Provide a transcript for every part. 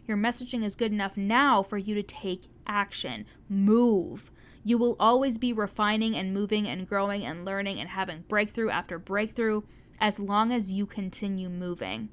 Your messaging is good enough now for you to take action. Move. You will always be refining and moving and growing and learning and having breakthrough after breakthrough as long as you continue moving.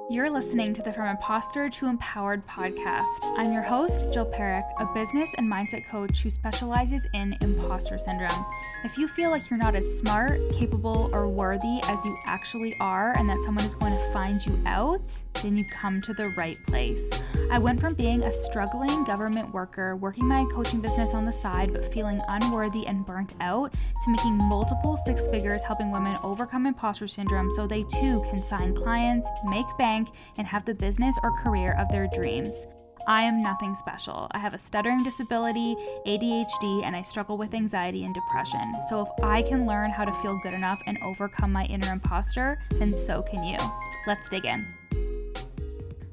You're listening to the From Imposter to Empowered podcast. I'm your host, Jill Perrick, a business and mindset coach who specializes in imposter syndrome. If you feel like you're not as smart, capable, or worthy as you actually are, and that someone is going to find you out, then you've come to the right place. I went from being a struggling government worker, working my coaching business on the side, but feeling unworthy and burnt out, to making multiple six figures helping women overcome imposter syndrome so they too can sign clients, make bank, and have the business or career of their dreams. I am nothing special. I have a stuttering disability, ADHD, and I struggle with anxiety and depression. So if I can learn how to feel good enough and overcome my inner imposter, then so can you. Let's dig in.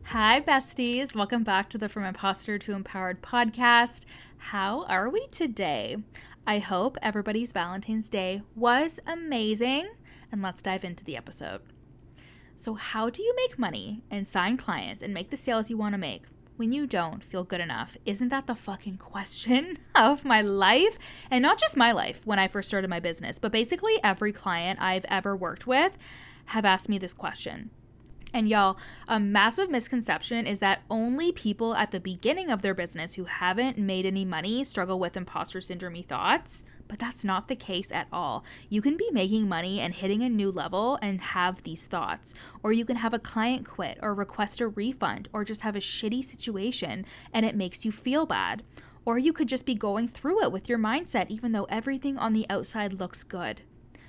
Hi, besties. Welcome back to the From Imposter to Empowered podcast. How are we today? I hope everybody's Valentine's Day was amazing, and let's dive into the episode. So how do you make money and sign clients and make the sales you want to make when you don't feel good enough? Isn't that the fucking question of my life? And not just my life when I first started my business, but basically every client I've ever worked with have asked me this question. And y'all, a massive misconception is that only people at the beginning of their business who haven't made any money struggle with imposter syndrome thoughts, but that's not the case at all. You can be making money and hitting a new level and have these thoughts, or you can have a client quit or request a refund or just have a shitty situation and it makes you feel bad. Or you could just be going through it with your mindset even though everything on the outside looks good.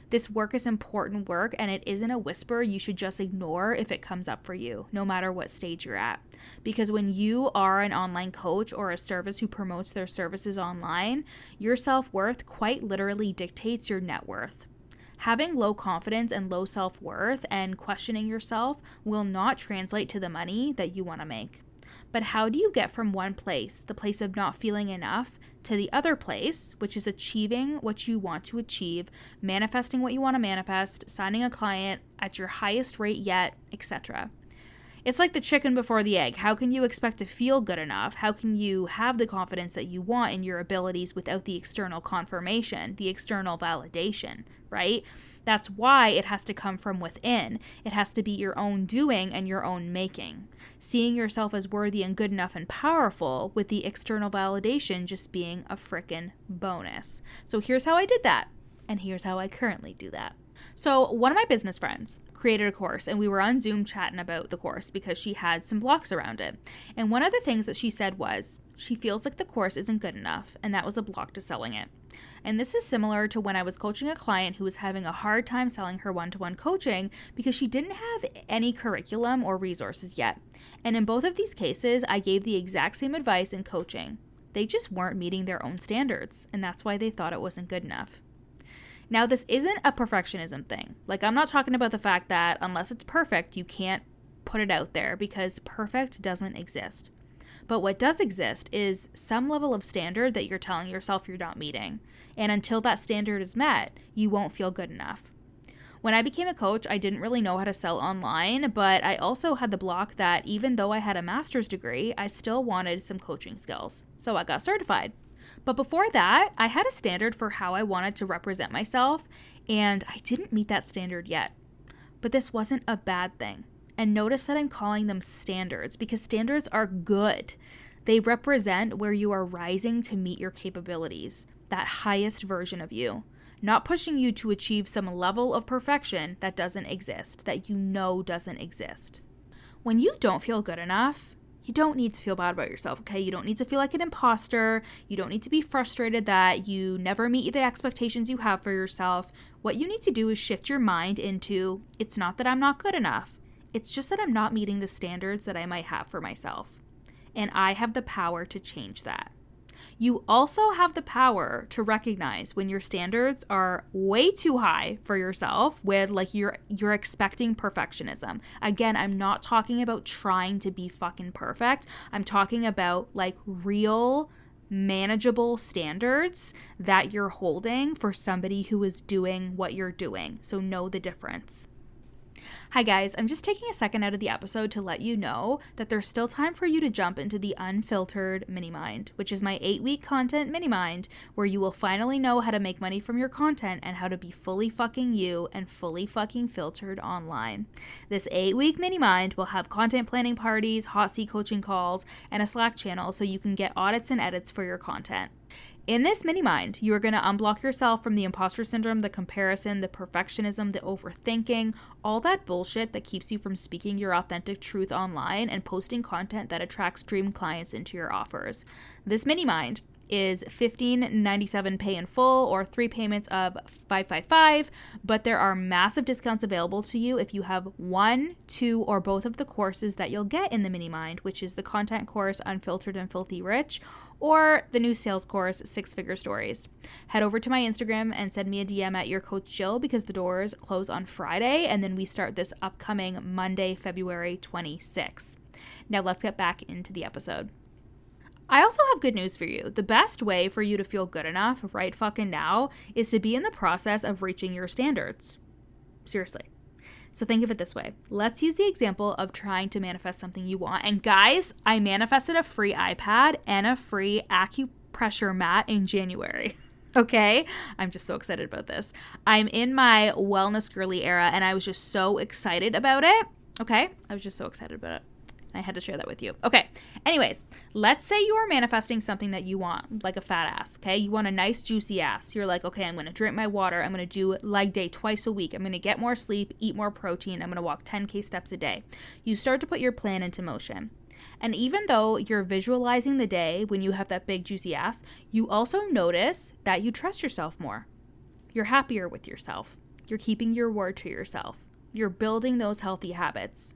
This work is important work, and it isn't a whisper you should just ignore if it comes up for you, no matter what stage you're at. Because when you are an online coach or a service who promotes their services online, your self-worth quite literally dictates your net worth. Having low confidence and low self-worth and questioning yourself will not translate to the money that you want to make. But how do you get from one place, the place of not feeling enough, to the other place, which is achieving what you want to achieve, manifesting what you want to manifest, signing a client at your highest rate yet, etc.? It's like the chicken before the egg. How can you expect to feel good enough? How can you have the confidence that you want in your abilities without the external confirmation, the external validation, right? That's why it has to come from within. It has to be your own doing and your own making. Seeing yourself as worthy and good enough and powerful, with the external validation just being a frickin' bonus. So here's how I did that. And here's how I currently do that. So one of my business friends created a course, and we were on Zoom chatting about the course because she had some blocks around it. And one of the things that she said was she feels like the course isn't good enough, and that was a block to selling it. And this is similar to when I was coaching a client who was having a hard time selling her one-to-one coaching because she didn't have any curriculum or resources yet. And in both of these cases, I gave the exact same advice in coaching. They just weren't meeting their own standards, and that's why they thought it wasn't good enough. Now, this isn't a perfectionism thing. Like, I'm not talking about the fact that unless it's perfect, you can't put it out there, because perfect doesn't exist. But what does exist is some level of standard that you're telling yourself you're not meeting. And until that standard is met, you won't feel good enough. When I became a coach, I didn't really know how to sell online, but I also had the block that even though I had a master's degree, I still wanted some coaching skills. So I got certified. But before that, I had a standard for how I wanted to represent myself, and I didn't meet that standard yet. But this wasn't a bad thing. And notice that I'm calling them standards because standards are good. They represent where you are rising to meet your capabilities, that highest version of you, not pushing you to achieve some level of perfection that doesn't exist, that you know doesn't exist. When you don't feel good enough, you don't need to feel bad about yourself, okay? You don't need to feel like an imposter. You don't need to be frustrated that you never meet the expectations you have for yourself. What you need to do is shift your mind into, it's not that I'm not good enough. It's just that I'm not meeting the standards that I might have for myself. And I have the power to change that. You also have the power to recognize when your standards are way too high for yourself, with like you're expecting perfectionism. Again, I'm not talking about trying to be fucking perfect. I'm talking about like real manageable standards that you're holding for somebody who is doing what you're doing. So know the difference. Hi guys, I'm just taking a second out of the episode to let you know that there's still time for you to jump into the Unfiltered Mini Mind, which is my 8-week content mini mind where you will finally know how to make money from your content and how to be fully fucking you and fully fucking filtered online. This 8-week mini mind will have content planning parties, hot seat coaching calls, and a Slack channel so you can get audits and edits for your content. In this mini mind, you are going to unblock yourself from the imposter syndrome, the comparison, the perfectionism, the overthinking, all that bullshit that keeps you from speaking your authentic truth online and posting content that attracts dream clients into your offers. This mini mind is $15.97 pay in full or 3 payments of $555, but there are massive discounts available to you if you have 1, 2, or both of the courses that you'll get in the mini mind, which is the content course Unfiltered and Filthy Rich, or the new sales course, 6-Figure Stories. Head over to my Instagram and send me a DM at YourCoachJill because the doors close on Friday, and then we start this upcoming Monday, February 26th. Now let's get back into the episode. I also have good news for you. The best way for you to feel good enough right fucking now is to be in the process of reaching your standards. Seriously. So think of it this way. Let's use the example of trying to manifest something you want. And guys, I manifested a free iPad and a free acupressure mat in January. Okay? I'm just so excited about this. I'm in my wellness girly era and I was just so excited about it. Okay? I was just so excited about it. I had to share that with you. Okay. Anyways, let's say you are manifesting something that you want, like a fat ass, okay? You want a nice juicy ass. You're like, okay, I'm going to drink my water. I'm going to do leg day twice a week. I'm going to get more sleep, eat more protein. I'm going to walk 10K steps a day. You start to put your plan into motion. And even though you're visualizing the day when you have that big juicy ass, you also notice that you trust yourself more. You're happier with yourself. You're keeping your word to yourself. You're building those healthy habits.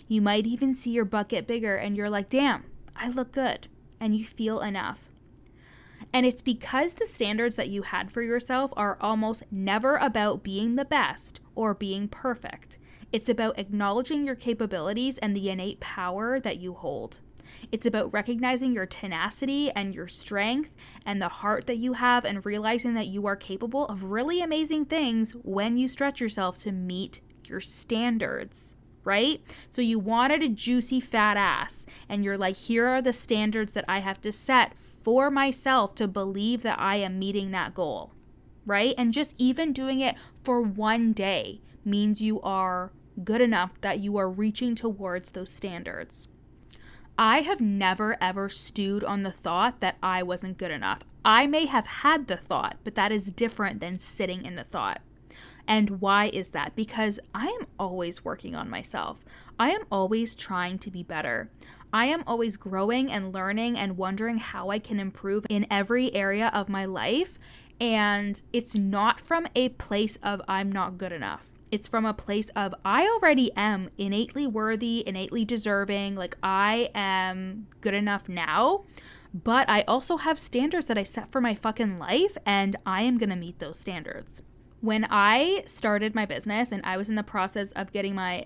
You might even see your butt get bigger and you're like, damn, I look good. And you feel enough. And it's because the standards that you had for yourself are almost never about being the best or being perfect. It's about acknowledging your capabilities and the innate power that you hold. It's about recognizing your tenacity and your strength and the heart that you have and realizing that you are capable of really amazing things when you stretch yourself to meet your standards. Right? So you wanted a juicy fat ass and you're like, here are the standards that I have to set for myself to believe that I am meeting that goal. Right? And just even doing it for one day means you are good enough that you are reaching towards those standards. I have never ever stewed on the thought that I wasn't good enough. I may have had the thought, but that is different than sitting in the thought. And why is that? Because I am always working on myself. I am always trying to be better. I am always growing and learning and wondering how I can improve in every area of my life. And it's not from a place of I'm not good enough. It's from a place of I already am innately worthy, innately deserving. Like I am good enough now. But I also have standards that I set for my fucking life and I am going to meet those standards. When I started my business and I was in the process of getting my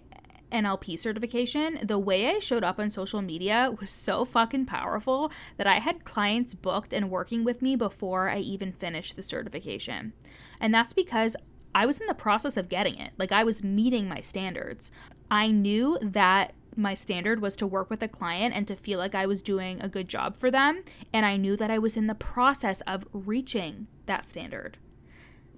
NLP certification, the way I showed up on social media was so fucking powerful that I had clients booked and working with me before I even finished the certification. And that's because I was in the process of getting it. Like I was meeting my standards. I knew that my standard was to work with a client and to feel like I was doing a good job for them. And I knew that I was in the process of reaching that standard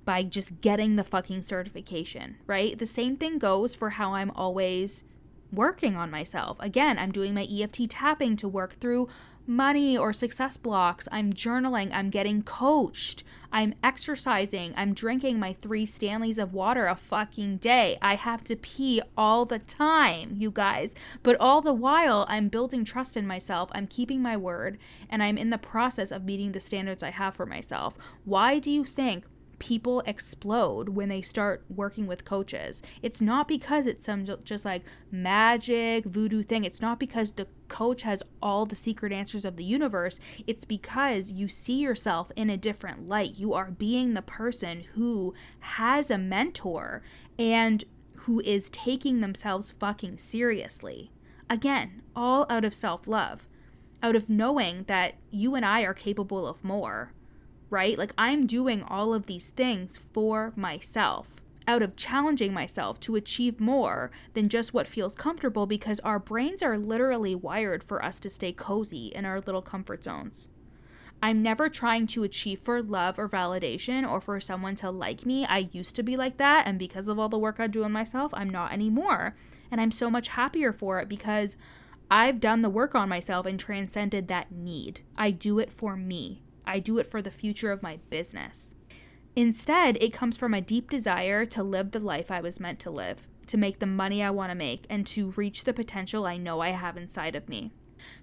by just getting the fucking certification, right? The same thing goes for how I'm always working on myself. Again, I'm doing my EFT tapping to work through money or success blocks. I'm journaling. I'm getting coached. I'm exercising. I'm drinking my 3 Stanleys of water a fucking day. I have to pee all the time, you guys. But all the while, I'm building trust in myself. I'm keeping my word. And I'm in the process of meeting the standards I have for myself. Why do you think people explode when they start working with coaches? It's not because it's some just like magic voodoo thing. It's not because the coach has all the secret answers of the universe. It's because you see yourself in a different light. You are being the person who has a mentor and who is taking themselves fucking seriously. Again, all out of self-love, out of knowing that you and I are capable of more. Right? Like I'm doing all of these things for myself out of challenging myself to achieve more than just what feels comfortable, because our brains are literally wired for us to stay cozy in our little comfort zones. I'm never trying to achieve for love or validation or for someone to like me. I used to be like that, and because of all the work I do on myself, I'm not anymore. And I'm so much happier for it because I've done the work on myself and transcended that need. I do it for me. I do it for the future of my business. Instead, it comes from a deep desire to live the life I was meant to live, to make the money I want to make, and to reach the potential I know I have inside of me.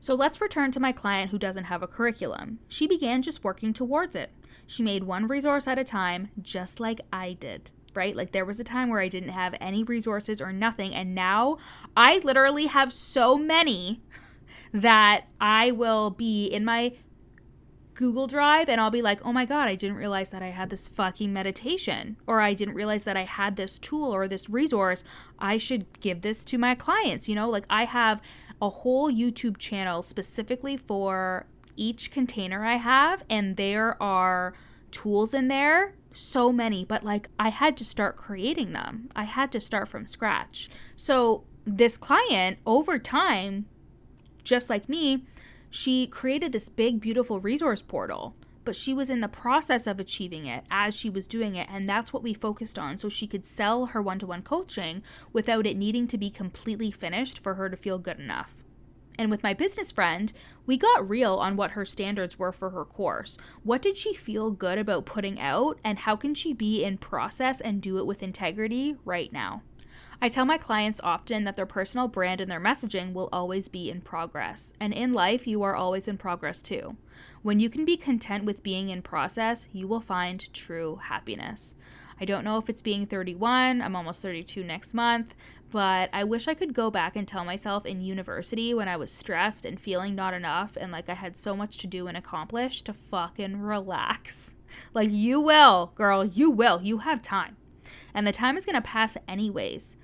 So let's return to my client who doesn't have a curriculum. She began just working towards it. She made one resource at a time, just like I did, right? Like there was a time where I didn't have any resources or nothing, and now I literally have so many that I will be in my Google Drive and I'll be like, oh my God, I didn't realize that I had this fucking meditation, or I didn't realize that I had this tool or this resource. I should give this to my clients. Like I have a whole YouTube channel specifically for each container I have, and there are tools in there, so many, but like I had to start creating them. I had to start from scratch. So this client over time, just like me, she created this big, beautiful resource portal, but she was in the process of achieving it as she was doing it. And that's what we focused on, so she could sell her one-to-one coaching without it needing to be completely finished for her to feel good enough. And with my business friend, we got real on what her standards were for her course. What did she feel good about putting out, and how can she be in process and do it with integrity right now? I tell my clients often that their personal brand and their messaging will always be in progress. And in life, you are always in progress too. When you can be content with being in process, you will find true happiness. I don't know if it's being 31, I'm almost 32 next month, but I wish I could go back and tell myself in university when I was stressed and feeling not enough and like I had so much to do and accomplish to fucking relax. Like you will, girl, you will. You have time. And the time is going to pass anyways.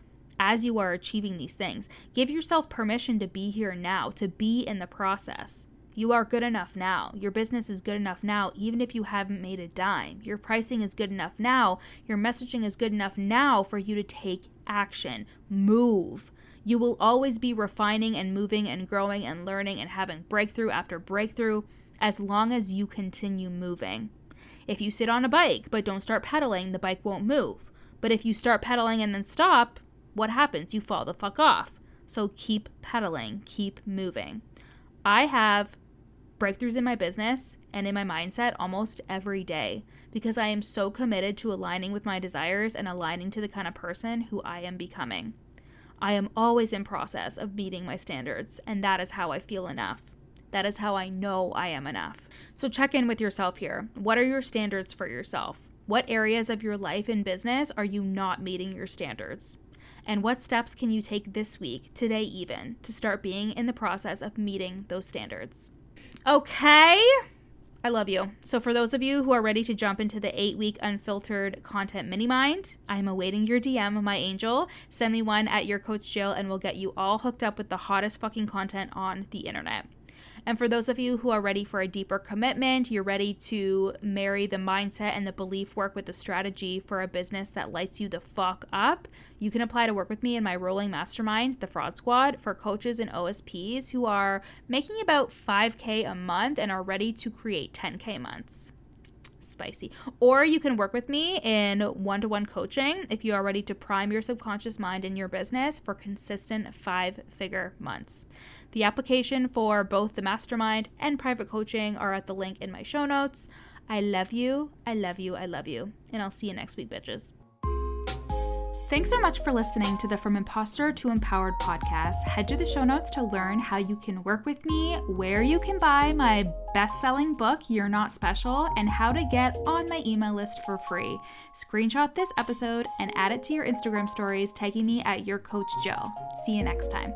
As you are achieving these things, give yourself permission to be here now, to be in the process. You are good enough now. Your business is good enough now, even if you haven't made a dime. Your pricing is good enough now. Your messaging is good enough now for you to take action. Move. You will always be refining and moving and growing and learning and having breakthrough after breakthrough as long as you continue moving. If you sit on a bike but don't start pedaling, the bike won't move. But if you start pedaling and then stop, what happens? You fall the fuck off. So keep pedaling, keep moving. I have breakthroughs in my business and in my mindset almost every day because I am so committed to aligning with my desires and aligning to the kind of person who I am becoming. I am always in process of meeting my standards, and that is how I feel enough. That is how I know I am enough. So check in with yourself here. What are your standards for yourself? What areas of your life and business are you not meeting your standards? And what steps can you take this week, today even, to start being in the process of meeting those standards? Okay, I love you. So for those of you who are ready to jump into the 8-week unfiltered content mini mind, I'm awaiting your DM, my angel. Send me one at YourCoachJill and we'll get you all hooked up with the hottest fucking content on the internet. And for those of you who are ready for a deeper commitment, you're ready to marry the mindset and the belief work with the strategy for a business that lights you the fuck up, you can apply to work with me in my rolling mastermind, the Fraud Squad, for coaches and OSPs who are making about $5K a month and are ready to create 10K months. Spicy. Or you can work with me in one-to-one coaching if you are ready to prime your subconscious mind in your business for consistent 5-figure months. The application for both the mastermind and private coaching are at the link in my show notes. I love you. I love you. I love you. And I'll see you next week, bitches. Thanks so much for listening to the From Imposter to Empowered podcast. Head to the show notes to learn how you can work with me, where you can buy my best-selling book, You're Not Special, and how to get on my email list for free. Screenshot this episode and add it to your Instagram stories, tagging me at YourCoachJill. See you next time.